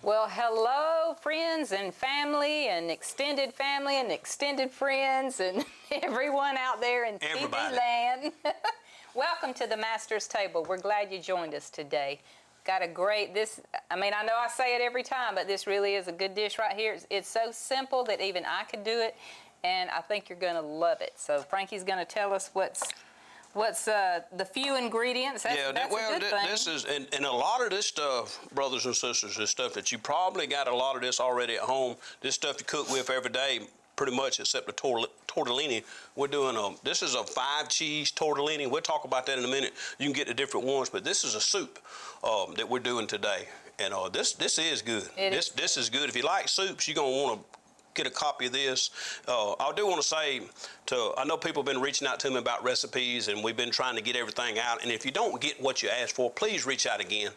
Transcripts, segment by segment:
Well, hello, friends and family and extended friends and everyone out there in TV land. Welcome to the Master's Table. We're glad you joined us today. Got a great, I know I say it every time, but this really is a good dish right here. It's so simple that even I could do it, and I think you're going to love it. So Frankie's going to tell us what's the few ingredients. That's a good thing. This is, and a lot of this stuff, brothers and sisters, is stuff that you probably got a lot of this already at home. This stuff you cook with every day, pretty much, except the tortellini. We're doing this is a 5-cheese tortellini. We'll talk about that in a minute. You can get the different ones, but this is a soup that we're doing today, and this is good. This is good. If you like soups, you're gonna want to get a copy of this. I do want to say, I know people have been reaching out to me about recipes, and we've been trying to get everything out. And if you don't get what you asked for, please reach out again.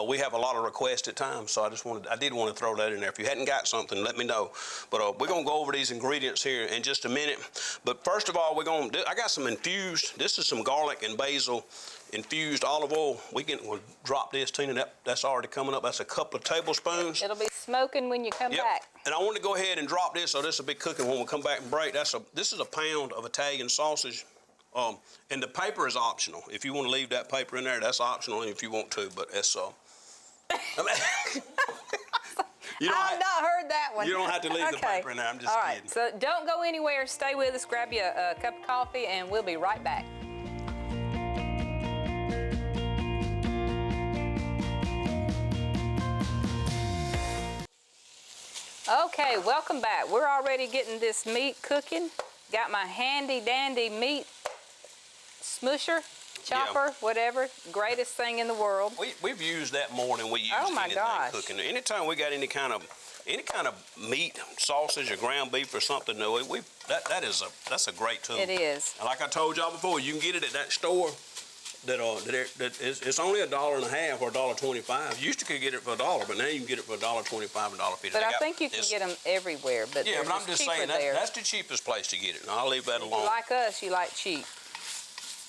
We have a lot of requests at times, so I did want to throw that in there. If you hadn't got something, let me know. But we're gonna go over these ingredients here in just a minute. But first of all, I got some infused. This is some garlic and basil infused olive oil. We'll drop this, Tina. That's already coming up. That's a couple of tablespoons. It'll be smoking when you come back. And I want to go ahead and drop this, so this will be cooking when we come back and break. This is a pound of Italian sausage, and the paper is optional. If you want to leave that paper in there, that's optional if you want to. But it's I've not heard that one. You don't have to leave the paper in there. I'm just kidding. So don't go anywhere. Stay with us. Grab you a cup of coffee, and we'll be right back. Okay, welcome back. We're already getting this meat cooking. Got my handy dandy meat smusher, chopper, whatever. Greatest thing in the world. We've used that more than we use anything cooking. Anytime we got any kind of meat, sausage, or ground beef or something, that's a great tool. It is. And like I told y'all before, you can get it at that store. It's only $1.50 or $1.25. You used to could get it for $1, but now you can get it for $1.25 and $1.50. But I think you can get them everywhere. But yeah, but I'm just saying that's the cheapest place to get it. And I'll leave that alone. You like us, you like cheap.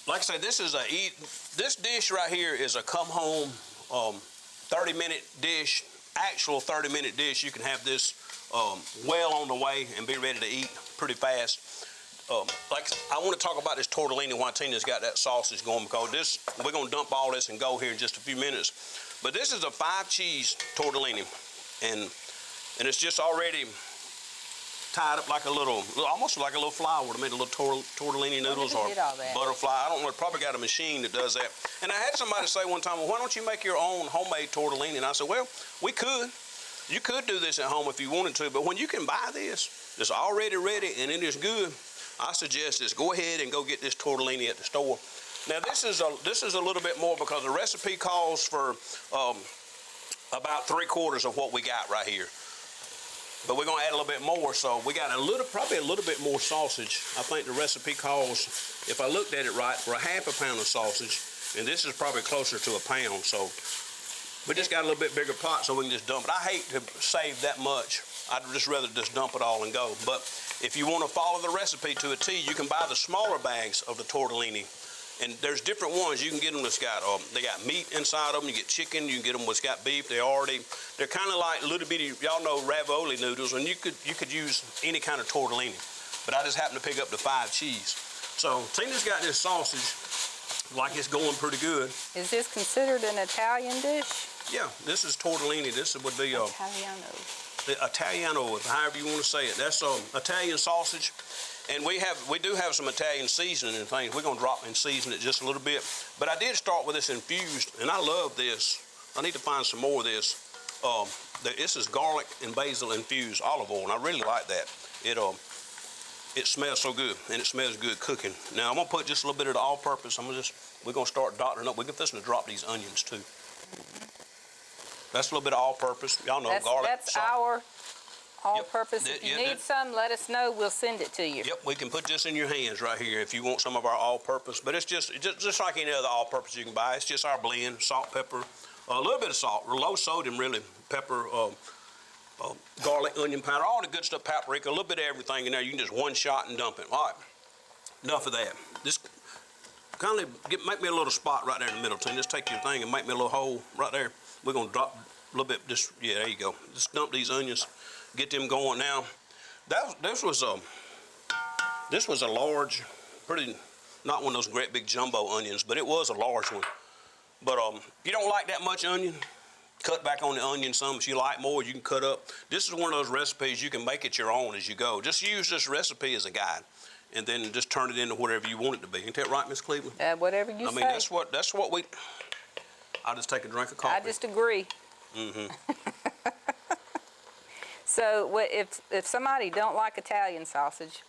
Like I said, this dish right here is a come home 30-minute dish. Actual 30-minute dish. You can have this well on the way and be ready to eat pretty fast. I want to talk about this tortellini while Tina's got that sausage going, because we're going to dump all this and go here in just a few minutes. But this is a 5-cheese tortellini, and it's just already tied up like almost like a little flour to make a little tortellini noodles or butterfly. I don't know, probably got a machine that does that. And I had somebody say one time, well, why don't you make your own homemade tortellini? And I said, well, we could. You could do this at home if you wanted to, but when you can buy this, it's already ready and it is good, I suggest this. Go ahead and go get this tortellini at the store. Now this is a little bit more, because the recipe calls for about 3/4 of what we got right here. But we're gonna add a little bit more, so we got probably a little bit more sausage. I think the recipe calls, if I looked at it right, for a ½ pound of sausage, and this is probably closer to a pound. So we just got a little bit bigger pot, so we can just dump it. I hate to save that much. I'd just rather just dump it all and go. But if you want to follow the recipe to a T, you can buy the smaller bags of the tortellini. And there's different ones. You can get them that's got, they got meat inside of them. You get chicken, you can get them that's got beef. They're kind of like little bitty, y'all know ravioli noodles, and you could use any kind of tortellini. But I just happened to pick up the 5-cheese. So Tina's got this sausage, like it's going pretty good. Is this considered an Italian dish? Yeah, this is tortellini. This would be Italiano, however you want to say it. That's Italian sausage, and we do have some Italian seasoning and things. We're gonna drop and season it just a little bit. But I did start with this infused, and I love this. I need to find some more of this. This is garlic and basil infused olive oil, and I really like that. It smells so good, and it smells good cooking. Now I'm gonna put just a little bit of the all-purpose. We're gonna start dotting up. We're going to drop these onions too. That's a little bit of all-purpose. Y'all know garlic. That's our all-purpose. If you need some, let us know. We'll send it to you. Yep, we can put this in your hands right here if you want some of our all-purpose. But it's just like any other all-purpose you can buy. It's just our blend: salt, pepper, a little bit of salt, low sodium really, pepper, garlic, onion powder, all the good stuff, paprika, a little bit of everything in there. You can just one shot and dump it. All right, enough of that. Just make me a little spot right there in the middle, Tim. Just take your thing and make me a little hole right there. We're gonna little bit, just, yeah, there you go. Just dump these onions, get them going now. This was a large, pretty, not one of those great big jumbo onions, but it was a large one. But if you don't like that much onion, cut back on the onion some. If you like more, you can cut up. This is one of those recipes you can make it your own as you go. Just use this recipe as a guide, and then just turn it into whatever you want it to be. Ain't that right, Miss Cleveland? Whatever you say. I mean, that's what we. I'll just take a drink of coffee. I just agree. So, if somebody don't like Italian sausage,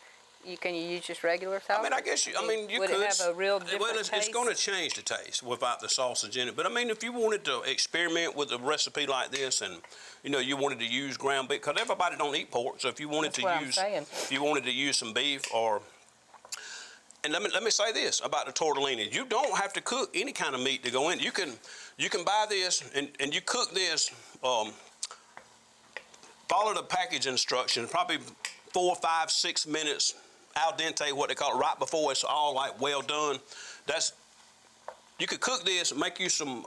can you use just regular sausage? I mean, I guess you could. Would it have a real different taste? It's going to change the taste without the sausage in it. But I mean, if you wanted to experiment with a recipe like this, and you wanted to use ground beef, because everybody don't eat pork, so if you wanted if you wanted to use some beef or. And let me say this about the tortellini: you don't have to cook any kind of meat to go in. You can buy this and you cook this. Follow the package instructions. Probably 4, 5, 6 minutes al dente, what they call it, right before it's all like well done. You could cook this, make you some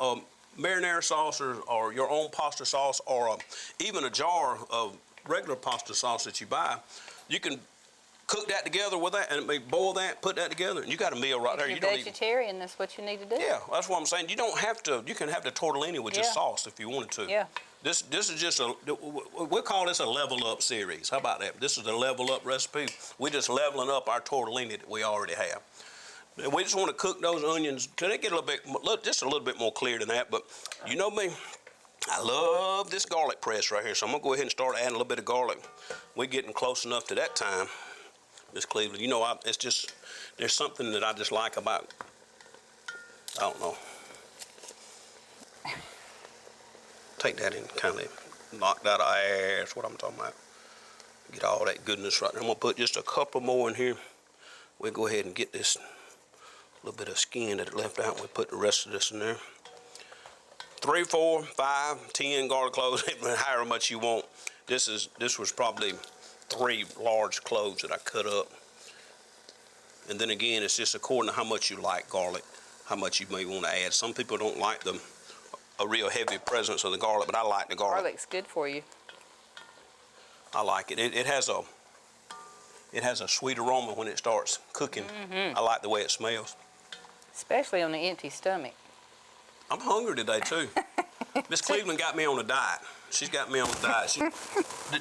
marinara sauce or your own pasta sauce, or even a jar of regular pasta sauce that you buy. You can cook that together with that and boil that, put that together, and you got a meal right there. If you're vegetarian, that's what you need to do. Yeah, that's what I'm saying. You don't have to. You can have the tortellini with just sauce if you wanted to. Yeah. This is just we'll call this a level up series. How about that? This is a level up recipe. We're just leveling up our tortellini that we already have. We just want to cook those onions till they get just a little bit more clear than that. But you know me, I love this garlic press right here. So I'm gonna go ahead and start adding a little bit of garlic. We're getting close enough to that time, Miss Cleveland. It's just there's something that I just like about. I don't know. Take that and kind of knock that out. That's what I'm talking about. Get all that goodness right there. I'm going to put just a couple more in here. We'll go ahead and get this little bit of skin that it left out. We'll put the rest of this in there. 3, 4, 5, 10 garlic cloves, however much you want. This was probably 3 large cloves that I cut up. And then again, it's just according to how much you like garlic, how much you may want to add. Some people don't like a real heavy presence of the garlic, but I like the garlic. Garlic's good for you. I like it. It has a sweet aroma when it starts cooking. I like the way it smells. Especially on the empty stomach. I'm hungry today too. Miss Cleveland got me on a diet. She's got me on a diet.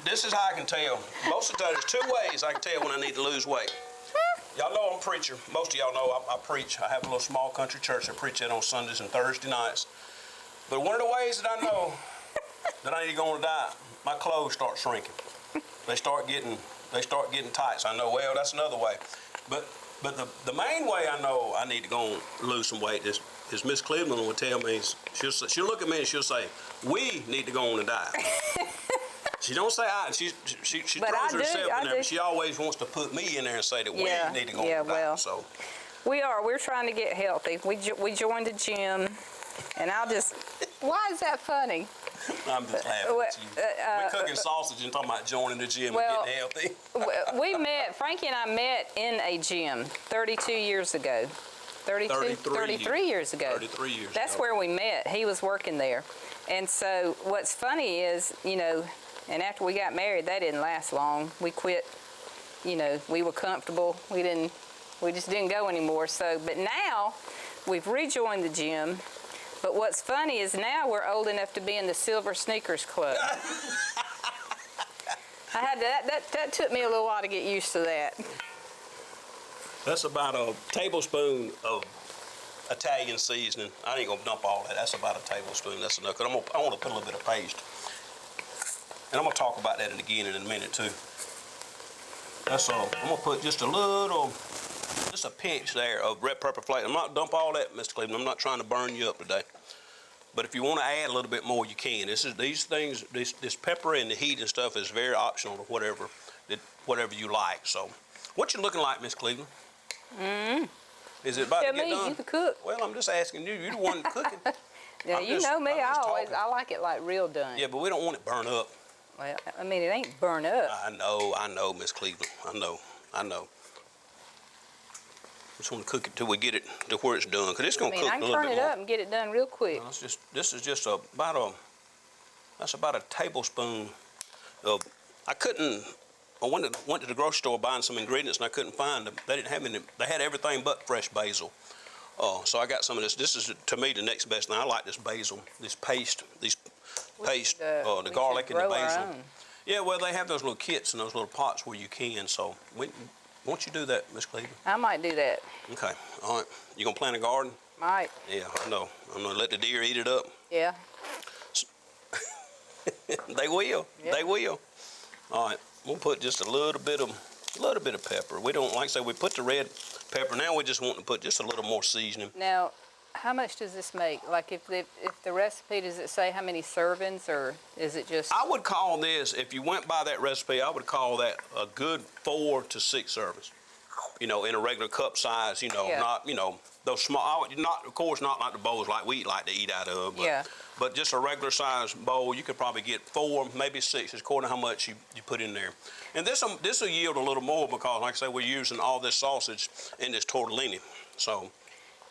This is how I can tell. Most of the time, there's 2 ways I can tell when I need to lose weight. Y'all know I'm a preacher. Most of y'all know I preach. I have a little small country church. I preach it on Sundays and Thursday nights. But one of the ways that I know that I need to go on a diet, my clothes start shrinking. They start getting tight. So I know, well, that's another way. But the main way I know I need to go and lose some weight is Miss Cleveland will tell me, she'll look at me and she'll say, we need to go on a diet. She don't say I. She throws herself in there, but she always wants to put me in there and say that we need to go on a diet. Well, so we're trying to get healthy. We joined the gym. And why is that funny? I'm just laughing at you. We're cooking sausage and talking about joining the gym and getting healthy. Frankie and I met in a gym 32 years ago. 33 years ago. 33 years That's ago. where we met. He was working there. And so what's funny is, and after we got married, that didn't last long. We quit, we were comfortable. We just didn't go anymore. So, but now we've rejoined the gym. But what's funny is now we're old enough to be in the Silver Sneakers Club. That took me a little while to get used to that. That's about a tablespoon of Italian seasoning. I ain't gonna dump all that. That's about a tablespoon. That's enough. Cause I want to put a little bit of paste, and I'm gonna talk about that again in a minute too. That's all. I'm gonna put just a pinch there of red pepper flake. I'm not dump all that, Mr. Cleveland. I'm not trying to burn you up today. But if you want to add a little bit more, you can. These things, this pepper and the heat and stuff is very optional to whatever you like. So, what you looking like, Miss Cleveland? Is it about to get done? You the cook. Well, I'm just asking you. You're the one cooking. Yeah, you know me. I like it like real done. Yeah, but we don't want it burned up. Well, I mean, it ain't burned up. I know, Miss Cleveland. I know. Just want to cook it till we get it to where it's done, cause it's gonna cook a little bit more. I can turn it up and get it done real quick. No, this is just about That's about a tablespoon of, I went to the grocery store buying some ingredients and I couldn't find them. They didn't have any, they had everything but fresh basil. So I got some of this. This is, to me, the next best thing. I like this basil, this paste, the garlic and the basil. Yeah, well, they have those little kits and those little pots where you can. So won't you do that, Miss Cleveland? I might do that. Okay, all right. You gonna plant a garden? Might. Yeah, I know. I'm gonna let the deer eat it up. Yeah. They will. Yep. They will. All right. We'll put just a little bit of pepper. We don't, like I say, we put the red pepper. Now we just want to put just a little more seasoning. Now, how much does this make? Like if the recipe, does it say how many servings, or is it just? I would call this, if you went by that recipe, I would call that a good 4 to 6 servings. You know, in a regular cup size, you know, not, you know, those small, of course, not like the bowls like we like to eat out of, but just a regular size bowl, you could probably get 4, maybe 6, according to how much you put in there. And this will yield a little more because, like I say, we're using all this sausage in this tortellini, so.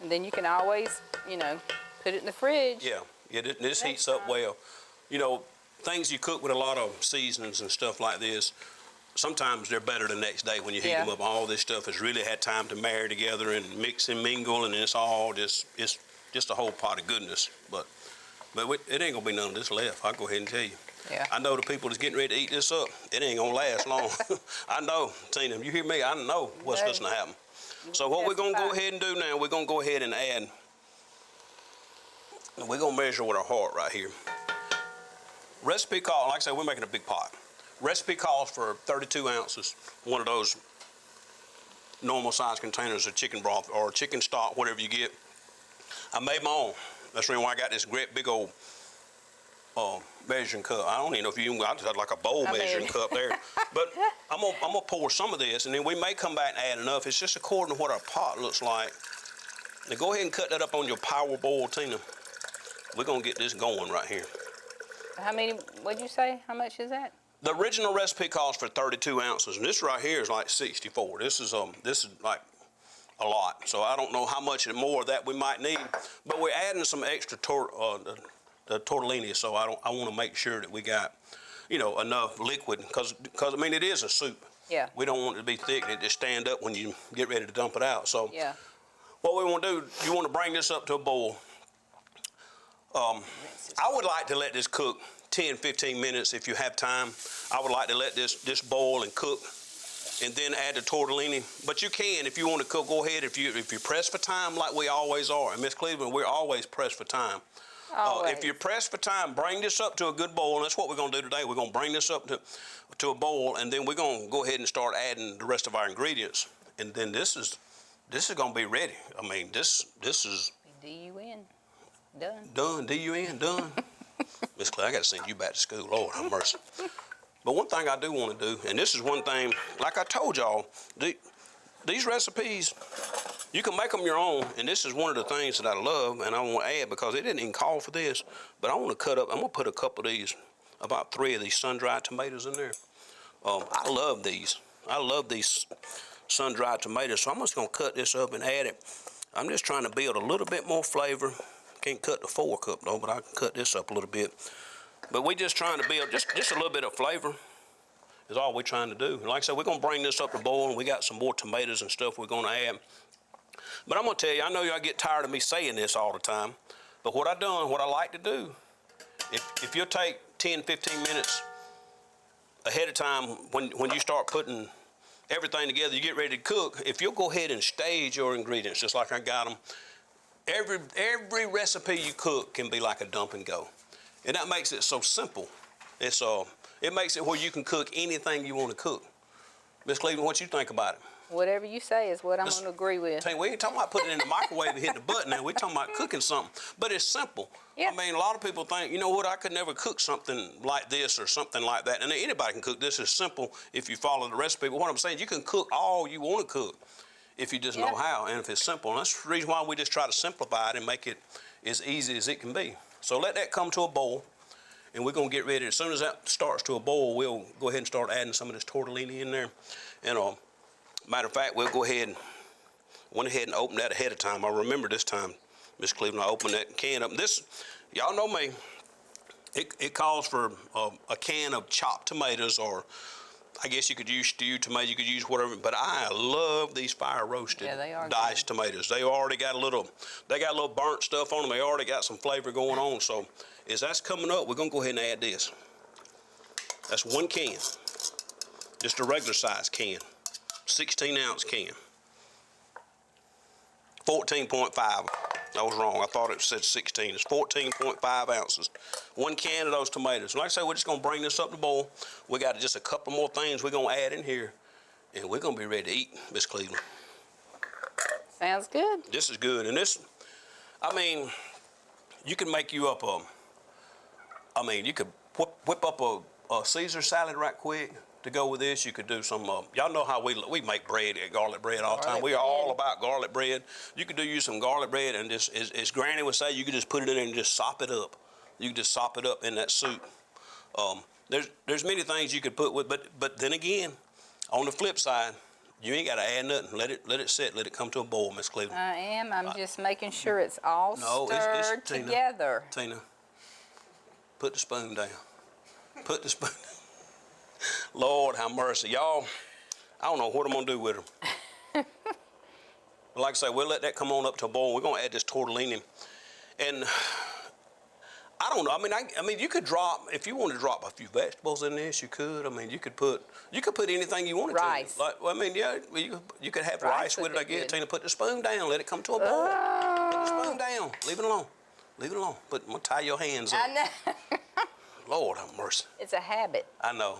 And then you can always, you know, put it in the fridge. Yeah, this heats up well. You know, things you cook with a lot of seasonings and stuff like this, sometimes they're better the next day when you heat them up. All this stuff has really had time to marry together and mix and mingle, and it's all just a whole pot of goodness. But it ain't gonna be none of this left. I'll go ahead and tell you. Yeah. I know the people that's getting ready to eat this up, it ain't gonna last long. I know, Tina, you hear me? I know what's supposed to happen. So what we're gonna go ahead and do now, we're gonna go ahead and add, we're gonna measure with our heart right here. Recipe calls, like I said, we're making a big pot. Recipe calls for 32 ounces, one of those normal size containers of chicken broth or chicken stock, whatever you get. I made my own. That's the reason why I got this great big old measuring cup. I don't even know if I just had like a bowl measuring cup there. But I'm gonna pour some of this, and then we may come back and add enough. It's just according to what our pot looks like. Now go ahead and cut that up on your power boil, Tina. We're gonna get this going right here. How many, what'd you say? How much is that? The original recipe calls for 32 ounces, and this right here is like 64. This is like a lot. So I don't know how much more of that we might need, but we're adding some extra the tortellini, so I want to make sure that we got, you know, enough liquid, because I mean, it is a soup. Yeah. We don't want it to be thick and it just stand up when you get ready to dump it out. So yeah. What we want to do, you want to bring this up to a boil. I would like to let this cook 10, 15 minutes if you have time. I would like to let this boil and cook, and then add the tortellini. But you can, if you want to cook, go ahead. If you press for time, like we always are. And Miss Cleveland, we're always pressed for time. If you're pressed for time, bring this up to a good boil, and that's what we're going to do today. We're going to bring this up to a boil, and then we're going to go ahead and start adding the rest of our ingredients. And then this is going to be ready. I mean, this is... D-U-N. Done. Done. D-U-N. Done. Miss Clay, I got to send you back to school. Lord have mercy. But one thing I do want to do, and this is one thing, like I told y'all, these recipes, you can make them your own, and this is one of the things that I love, and I want to add, because it didn't even call for this, but I want to cut up, I'm going to put a couple of these, about 3 of these sun-dried tomatoes in there. I love these. I love these sun-dried tomatoes, so I'm just going to cut this up and add it. I'm just trying to build a little bit more flavor. Can't cut the fork up though, but I can cut this up a little bit. But we're just trying to build just a little bit of flavor is all we're trying to do. And like I said, we're gonna bring this up to boil, and we got some more tomatoes and stuff we're gonna add. But I'm gonna tell you, I know y'all get tired of me saying this all the time, but what I like to do, if you'll take 10, 15 minutes ahead of time when you start putting everything together, you get ready to cook, if you'll go ahead and stage your ingredients just like I got them, every recipe you cook can be like a dump and go. And that makes it so simple. It makes it where you can cook anything you want to cook. Miss Cleveland, what you think about it? Whatever you say is what I'm going to agree with. We ain't talking about putting it in the microwave and hit the button now. We're talking about cooking something. But it's simple. Yeah. I mean, a lot of people think, you know what, I could never cook something like this or something like that. And anybody can cook this. It's simple if you follow the recipe. But what I'm saying, you can cook all you want to cook if you just know how, and if it's simple. And that's the reason why we just try to simplify it and make it as easy as it can be. So let that come to a boil, and we're gonna get ready. As soon as that starts to a boil, we'll go ahead and start adding some of this tortellini in there. And matter of fact, we'll went ahead and open that ahead of time. I remember this time, Miss Cleveland, I opened that can up. This, y'all know me, It calls for a can of chopped tomatoes, or I guess you could use stewed tomatoes, you could use whatever, but I love these fire roasted diced tomatoes. They already got a little burnt stuff on them. They already got some flavor going on. So as that's coming up, we're gonna go ahead and add this. That's 1 can, just a regular size can, 16-ounce can. 14.5. I was wrong. I thought it said 16. It's 14.5 ounces. 1 can of those tomatoes. Like I said, we're just going to bring this up to boil. We got just a couple more things we're going to add in here, and we're going to be ready to eat, Miss Cleveland. Sounds good. This is good. And this, I mean, you can make you up you could whip up a Caesar salad right quick to go with this. You could do some, y'all know how we make bread, garlic bread all the time. We are all about garlic bread. You could use some garlic bread, and just, as Granny would say, you could just put it in there and just sop it up. You can just sop it up in that soup. There's many things you could put with, but then again, on the flip side, you ain't got to add nothing. Let it sit. Let it come to a boil, Miss Cleveland. I am. I'm just making sure it's all stirred together. Tina, put the spoon down. Put the spoon down. Lord have mercy. Y'all, I don't know what I'm going to do with them. But like I say, we'll let that come on up to a boil. We're going to add this tortellini. And I don't know. I mean, you could drop, if you want to drop a few vegetables in this, you could. I mean, you could put anything you wanted rice. to. Like, well, I mean, yeah, you could have rice with it, I guess. Tina, put the spoon down. Let it come to a boil. Put the spoon down. Leave it alone. Leave it alone. But I'm going to tie your hands up. I know. Lord have mercy. It's a habit. I know.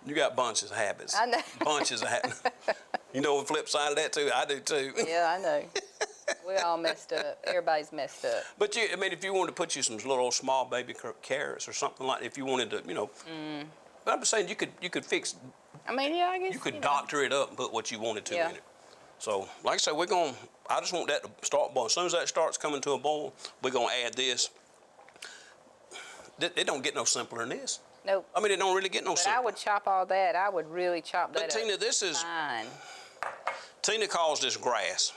You got bunches of habits. I know. Bunches of habits. You know the flip side of that too? I do too. Yeah, I know. We all messed up. Everybody's messed up. But I mean, if you wanted to put you some little small baby carrots or something like that, if you wanted to, But I'm just saying you could fix. I mean, yeah, I guess. You could doctor it up and put what you wanted to in it. So, like I said, I just want that to start boiling. As soon as that starts coming to a boil, we're going to add this. It don't get no simpler than this. Nope. I mean, it don't really get no simpler. But I would chop all that. I would really chop that up. But Tina, this is fine. Tina calls this grass.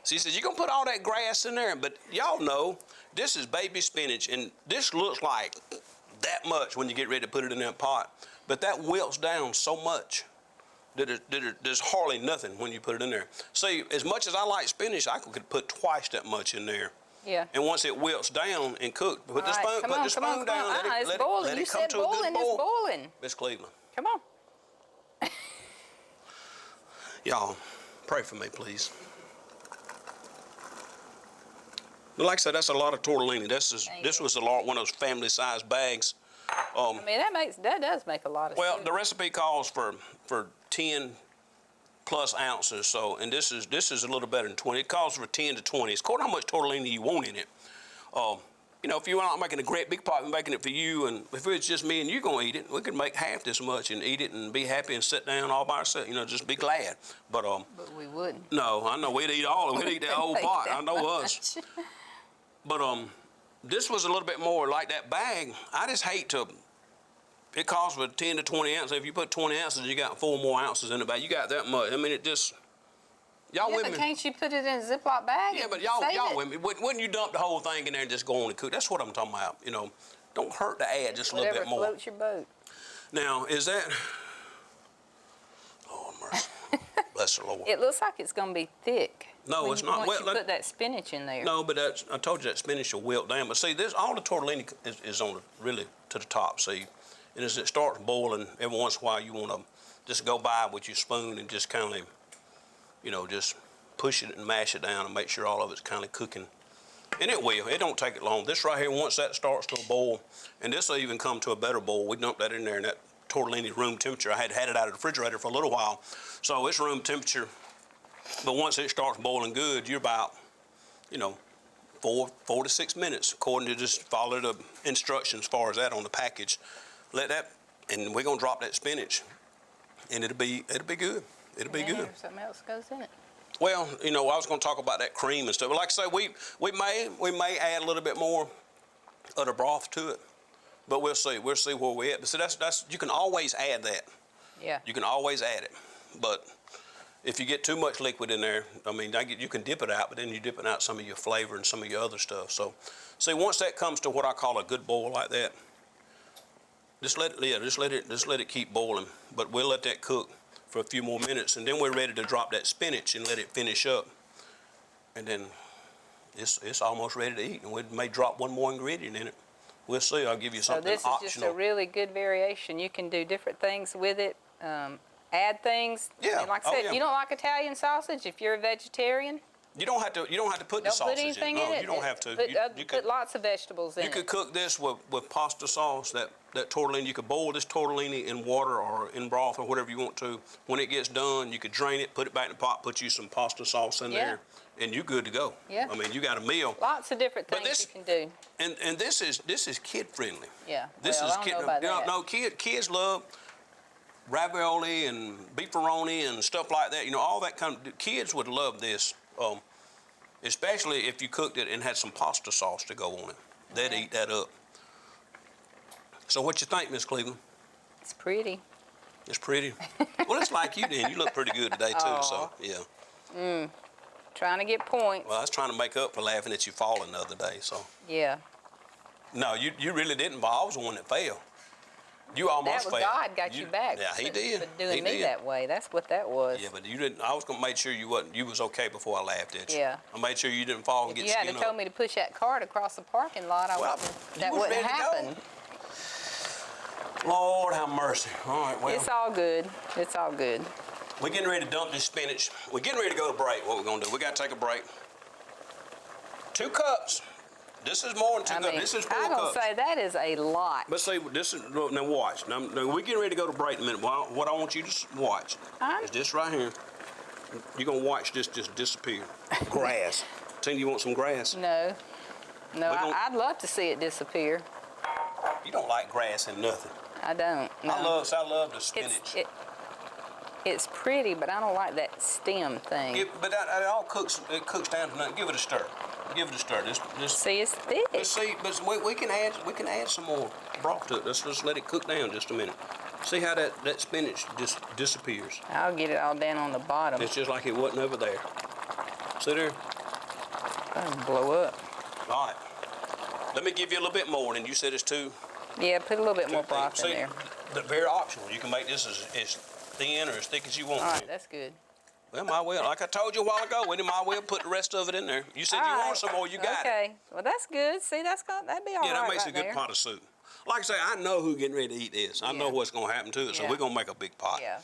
She says, you're going to put all that grass in there, but y'all know this is baby spinach, and this looks like that much when you get ready to put it in that pot, but that wilts down so much that there's hardly nothing when you put it in there. See, as much as I like spinach, I could put twice that much in there. Yeah. And once it wilts down and cooked, put the spoon down. It's boiling. Let You it come said to a good boiling. boil. It's boiling. Miss Cleveland. Come on. Y'all, pray for me, please. But like I said, that's a lot of tortellini. This was one of those family-sized bags. I mean, that does make a lot of sense. Well, the recipe calls for 10 plus ounces. So, and this is a little better than 20. It calls for 10 to 20. It's according to how much tortellini you want in it. If you're not making a great big pot, we're making it for you, and if it's just me and you gonna eat it, we could make half this much and eat it and be happy and sit down all by ourselves. Just be glad. But we wouldn't. No, I know we'd eat all. We'd eat that whole pot. I know us. But this was a little bit more like that bag. I just hate to. It calls for 10 to 20 ounces. If you put 20 ounces, you got 4 more ounces in the bag. You got that much. I mean, it just. Y'all with me? But can't you put it in a Ziploc bag? Yeah, but y'all with me. Wouldn't you dump the whole thing in there and just go on and cook? That's what I'm talking about. Don't hurt to add just a little bit more. Whatever floats your boat. Now, is that? Lord mercy. Bless the Lord. It looks like it's going to be thick. No, it's not. Once you put that spinach in there. No, but I told you that spinach will wilt down. But see, all the tortellini is on really to the top. See, and as it starts boiling, every once in a while you want to just go by with your spoon and just kind of, just push it and mash it down and make sure all of it's kind of cooking. And it will. It don't take it long. This right here, once that starts to a boil, and this will even come to a better boil. We dump that in there, and that tortellini room temperature. I had it out of the refrigerator for a little while, so it's room temperature. But once it starts boiling good, you're about, 4 to 6 minutes, according to just follow the instructions as far as that on the package. Let that, and we're gonna drop that spinach, and it'll be good. It'll be good. Something else goes in it. Well, I was gonna talk about that cream and stuff. But like I say, we may add a little bit more of the broth to it, but we'll see. We'll see where we're at. But see, that's you can always add that. Yeah. You can always add it, but if you get too much liquid in there, I mean, you can dip it out, but then you dip it out some of your flavor and some of your other stuff. So, see, once that comes to what I call a good boil like that, just let it keep boiling. But we'll let that cook for a few more minutes, and then we're ready to drop that spinach and let it finish up. And then it's almost ready to eat, and we may drop one more ingredient in it. We'll see. I'll give you something optional. So this is just a really good variation. You can do different things with it, add things. Yeah. And like I said, you don't like Italian sausage if you're a vegetarian. You don't have to put the sausage in. Don't put anything in it. You don't have to. Put lots of vegetables in it. You could cook this with pasta sauce, that tortellini. You could boil this tortellini in water or in broth or whatever you want to. When it gets done, you could drain it, put it back in the pot, put you some pasta sauce in there, and you're good to go. Yeah. I mean, you got a meal. Lots of different things you can do. And this is kid friendly. Yeah. This I don't know about that. No, kids love ravioli and beefaroni and stuff like that. You know, all that kind of, kids would love this. Especially if you cooked it and had some pasta sauce to go on it. They'd eat that up. So what you think, Miss Cleveland? It's pretty. It's pretty? Well, it's like you then. You look pretty good today, too, so, yeah. Trying to get points. Well, I was trying to make up for laughing at you falling the other day, so. Yeah. No, you really didn't fall. I was the one that fell. You almost fell. God got you back. Yeah, he did. For doing me that way. That's what that was. Yeah, but you didn't. I was gonna make sure you was okay before I laughed at you. Yeah. I made sure you didn't fall and get If you skinned hadn't up. told me to push that cart across the parking lot, that wouldn't happen. Lord have mercy. All right, well. It's all good. It's all good. We're getting ready to dump this spinach. We're getting ready to go to break. What we're gonna do? We gotta take a break. 2 cups. This is more than 2 cups. This is 4 cups. I'm going to say that is a lot. But see, this is, now watch. Now we're getting ready to go to break in a minute. What I want you to watch is this right here. You're going to watch this just disappear. Grass. Tina, you want some grass? No. No, I'd love to see it disappear. You don't like grass and nothing. I don't. No. I love the spinach. It's pretty, but I don't like that stem thing. But it all cooks down to nothing. Give it a stir. Give it a stir. See, it's thick. But we can add some more broth to it. Let's just let it cook down just a minute. See how that spinach just disappears. I'll get it all down on the bottom. It's just like it wasn't over there. See there? It'll blow up. All right. Let me give you a little bit more, and you said it's too. Yeah, put a little bit more broth in there. Very optional. You can make this as thin or as thick as you want. All right, that's good. Well, might well. Like I told you a while ago, we might well put the rest of it in there. You said you want some more, you got it. Okay. Well, that's good. See, that'd be all right. Yeah, that makes right a good there. pot of soup. Like I say, I know who's getting ready to eat this. I know what's going to happen to it, so we're going to make a big pot. Yeah.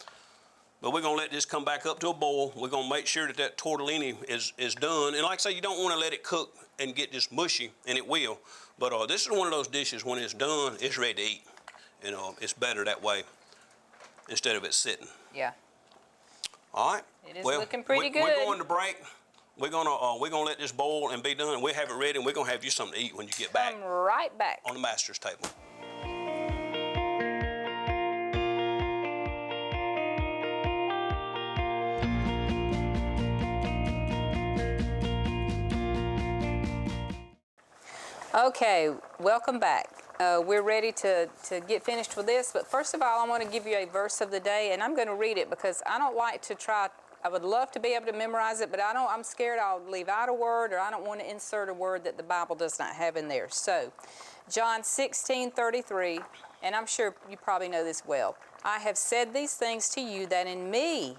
But we're going to let this come back up to a boil. We're going to make sure that tortellini is done. And like I say, you don't want to let it cook and get just mushy, and it will. But this is one of those dishes, when it's done, it's ready to eat. You know, it's better that way instead of it sitting. Yeah. All right. It is looking pretty good. We're going to break. We're gonna let this boil and be done. We'll have it ready, and we're gonna have you something to eat when you get back. Come right back on the master's table. Okay, welcome back. We're ready to get finished with this, but first of all, I want to give you a verse of the day, and I'm going to read it because I don't like to try. I would love to be able to memorize it, but I'm scared I'll leave out a word, or I don't want to insert a word that the Bible does not have in there. So, John 16:33, and I'm sure you probably know this well. I have said these things to you that in me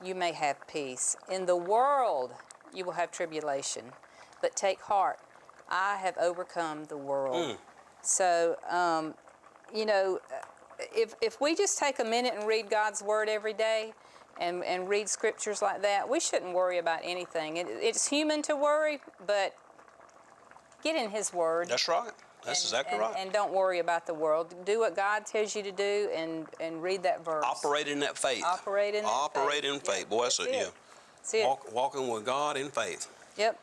you may have peace. In the world you will have tribulation, but take heart. I have overcome the world. So, you know, if we just take a minute and read God's Word every day and read scriptures like that, we shouldn't worry about anything. It's human to worry, but get in His Word. That's right. That's exactly right. And don't worry about the world. Do what God tells you to do and read that verse. Operate in that faith. Operate in faith. Boy, that's it. Yeah. That's it. Walking with God in faith. Yep.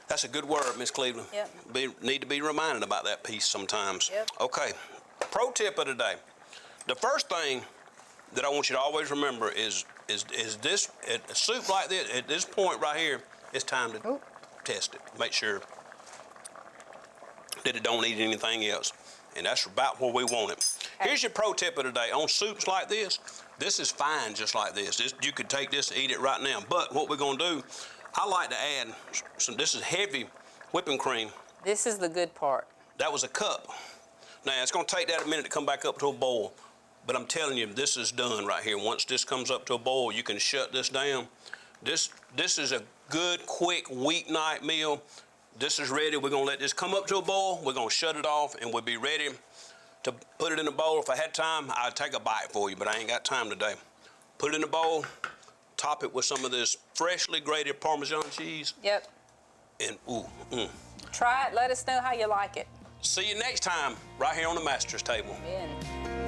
That's a good word, Miss Cleveland. Yep. Need to be reminded about that piece sometimes. Yep. Okay. Pro tip of the day. The first thing that I want you to always remember is this, a soup like this, at this point right here, it's time to test it. Make sure that it don't need anything else. And that's about where we want it. Okay. Here's your pro tip of the day. On soups like this This is fine just like this. You could take this and eat it right now. But what we're gonna do, I like to add some, this is heavy whipping cream. This is the good part. That was a cup. Now, it's gonna take that a minute to come back up to a boil. But I'm telling you, this is done right here. Once this comes up to a boil, you can shut this down. This is a good, quick weeknight meal. This is ready. We're gonna let this come up to a boil. We're gonna shut it off, and we'll be ready to put it in a bowl. If I had time, I'd take a bite for you, but I ain't got time today. Put it in a bowl, top it with some of this freshly grated Parmesan cheese. Yep. And Try it. Let us know how you like it. See you next time, right here on the Master's Table. Amen.